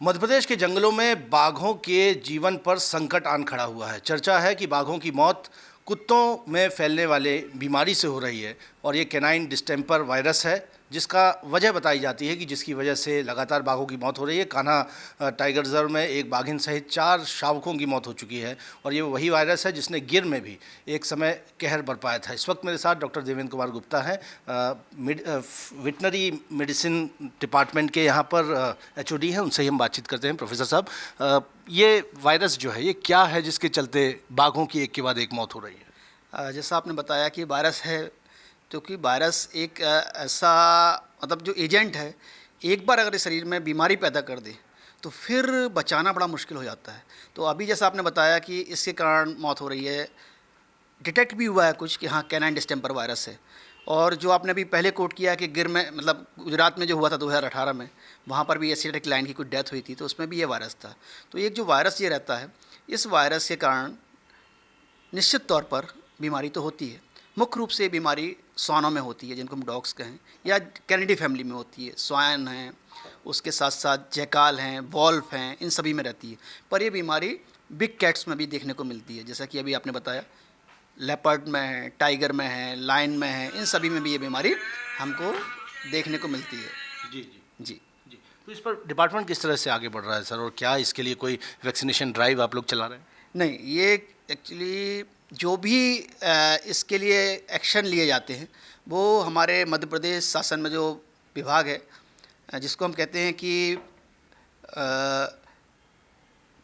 मध्य प्रदेश के जंगलों में बाघों के जीवन पर संकट आन खड़ा हुआ है। चर्चा है कि बाघों की मौत कुत्तों में फैलने वाले बीमारी से हो रही है और ये कैनाइन डिस्टेंपर वायरस है, जिसका वजह बताई जाती है कि जिसकी वजह से लगातार बाघों की मौत हो रही है। कान्हा टाइगर रिजर्व में एक बाघिन सहित 4 शावकों की मौत हो चुकी है और ये वही वायरस है जिसने गिर में भी एक समय कहर बरपाया था। इस वक्त मेरे साथ डॉक्टर देवेंद्र कुमार गुप्ता हैं, वेटनरी मेडिसिन डिपार्टमेंट के यहाँ पर HOD हैं। उनसे ही हम बातचीत करते हैं। प्रोफेसर साहब, ये वायरस जो है ये क्या है जिसके चलते बाघों की एक के बाद एक मौत हो रही है? जैसा आपने बताया कि वायरस है, क्योंकि वायरस एक ऐसा मतलब जो एजेंट है, एक बार अगर इस शरीर में बीमारी पैदा कर दे तो फिर बचाना बड़ा मुश्किल हो जाता है। तो अभी जैसा आपने बताया कि इसके कारण मौत हो रही है, डिटेक्ट भी हुआ है कुछ कि हाँ कैनाइन डिस्टेंपर वायरस है। और जो आपने अभी पहले कोट किया कि गिर में मतलब गुजरात में जो हुआ था 2018 में, वहाँ पर भी एसिडिक लाइन की कुछ डेथ हुई थी, तो उसमें भी ये वायरस था। तो एक जो वायरस ये रहता है, इस वायरस के कारण निश्चित तौर पर बीमारी तो होती है। मुख्य रूप से बीमारी स्वानों में होती है, जिनको हम डॉग्स कहें, या कैनिडी फैमिली में होती है। स्वान हैं, उसके साथ साथ जैकाल हैं, वॉल्फ हैं, इन सभी में रहती है। पर ये बीमारी बिग कैट्स में भी देखने को मिलती है, जैसा कि अभी आपने बताया लेपर्ड में है, टाइगर में है, लायन में है, इन सभी में भी ये बीमारी हमको देखने को मिलती है। जी जी जी जी। तो इस पर डिपार्टमेंट किस तरह से आगे बढ़ रहा है सर, और क्या इसके लिए कोई वैक्सीनेशन ड्राइव आप लोग चला रहे हैं? नहीं, ये एक्चुअली जो भी इसके लिए एक्शन लिए जाते हैं, वो हमारे मध्य प्रदेश शासन में जो विभाग है, जिसको हम कहते हैं कि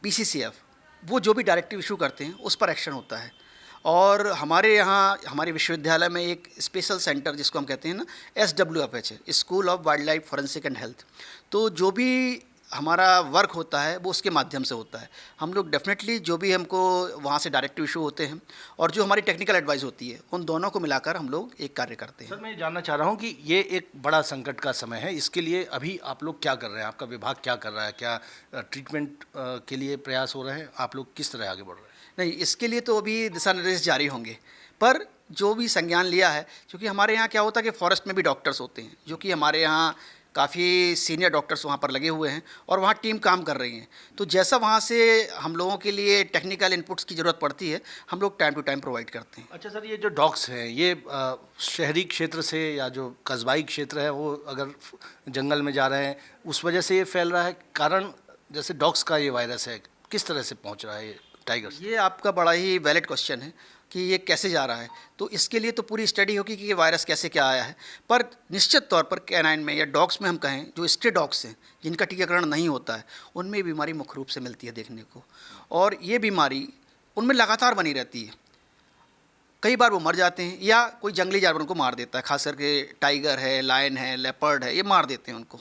PCCF, वो जो भी डायरेक्टिव इशू करते हैं उस पर एक्शन होता है। और हमारे यहाँ हमारे विश्वविद्यालय में एक स्पेशल सेंटर, जिसको हम कहते हैं ना SWFH है, school of wild life forensic and health. तो जो भी हमारा वर्क होता है वो उसके माध्यम से होता है। हम लोग डेफिनेटली जो भी हमको वहाँ से डायरेक्टिव इशू होते हैं और जो हमारी टेक्निकल एडवाइस होती है, उन दोनों को मिलाकर हम लोग एक कार्य करते हैं। सर, मैं जानना चाह रहा हूँ कि ये एक बड़ा संकट का समय है, इसके लिए अभी आप लोग क्या कर रहे हैं? आपका विभाग क्या कर रहा है? क्या ट्रीटमेंट के लिए प्रयास हो रहे हैं? आप लोग किस तरह आगे बढ़ रहे हैं? नहीं, इसके लिए तो अभी दिशा निर्देश जारी होंगे, पर जो भी संज्ञान लिया है, क्योंकि हमारे यहाँ क्या होता है कि फॉरेस्ट में भी डॉक्टर्स होते हैं, जो कि हमारे यहाँ काफ़ी सीनियर डॉक्टर्स वहाँ पर लगे हुए हैं और वहाँ टीम काम कर रही हैं। तो जैसा वहाँ से हम लोगों के लिए टेक्निकल इनपुट्स की ज़रूरत पड़ती है, हम लोग टाइम टू टाइम प्रोवाइड करते हैं। अच्छा सर, ये जो डॉग्स हैं ये शहरी क्षेत्र से या जो कस्बाई क्षेत्र है, वो अगर जंगल में जा रहे हैं उस वजह से ये फैल रहा है? कारण जैसे डॉग्स का ये वायरस है, किस तरह से पहुँच रहा है ये टाइगर्स? ये आपका बड़ा ही वैलिड क्वेश्चन है कि ये कैसे जा रहा है। तो इसके लिए तो पूरी स्टडी होगी कि ये वायरस कैसे क्या आया है। पर निश्चित तौर पर कैनाइन में या डॉग्स में हम कहें, जो स्ट्रे डॉग्स हैं जिनका टीकाकरण नहीं होता है, उनमें बीमारी मुख्य रूप से मिलती है देखने को, और ये बीमारी उनमें लगातार बनी रहती है। कई बार वो मर जाते हैं या कोई जंगली जानवर उनको मार देता है, खास करके टाइगर है, लायन है, लेपर्ड है, ये मार देते हैं उनको।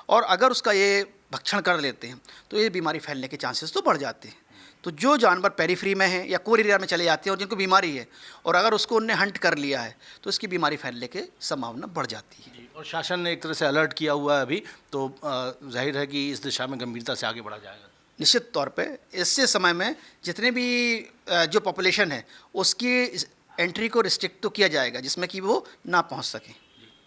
और अगर उसका ये भक्षण कर लेते हैं तो ये बीमारी फैलने के चांसेस तो बढ़ जाते हैं। तो जो जानवर पेरीफ्री में हैं या कोर एरिया में चले जाते हैं और जिनको बीमारी है, और अगर उसको उनने हंट कर लिया है, तो इसकी बीमारी फैलने की संभावना बढ़ जाती है। और शासन ने एक तरह से अलर्ट किया हुआ है अभी, तो जाहिर है कि इस दिशा में गंभीरता से आगे बढ़ा जाएगा। निश्चित तौर पे इससे समय में जितने भी जो पॉपुलेशन है उसकी एंट्री को रिस्ट्रिक्ट तो किया जाएगा, जिसमें कि वो ना पहुंच सकें।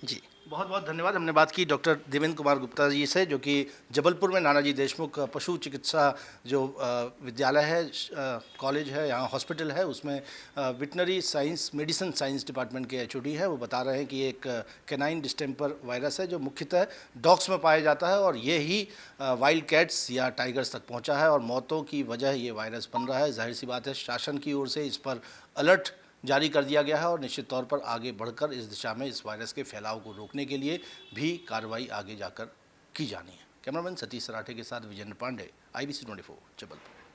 जी, बहुत बहुत धन्यवाद। हमने बात की डॉक्टर देवेंद्र कुमार गुप्ता जी से, जो कि जबलपुर में नानाजी देशमुख पशु चिकित्सा जो विद्यालय है, कॉलेज है, यहाँ हॉस्पिटल है, उसमें veterinary science medicine science department के HOD है। वो बता रहे हैं कि एक कैनाइन डिस्टेंपर वायरस है जो मुख्यतः डॉग्स में पाया जाता है और ये ही वाइल्ड कैट्स या टाइगर्स तक पहुँचा है और मौतों की वजह ये वायरस बन रहा है। जाहिर सी बात है, शासन की ओर से इस पर अलर्ट जारी कर दिया गया है और निश्चित तौर पर आगे बढ़कर इस दिशा में इस वायरस के फैलाव को रोकने के लिए भी कार्रवाई आगे जाकर की जानी है। कैमरामैन सतीश सराठे के साथ विजेंद्र पांडे, IBC 24 जबलपुर।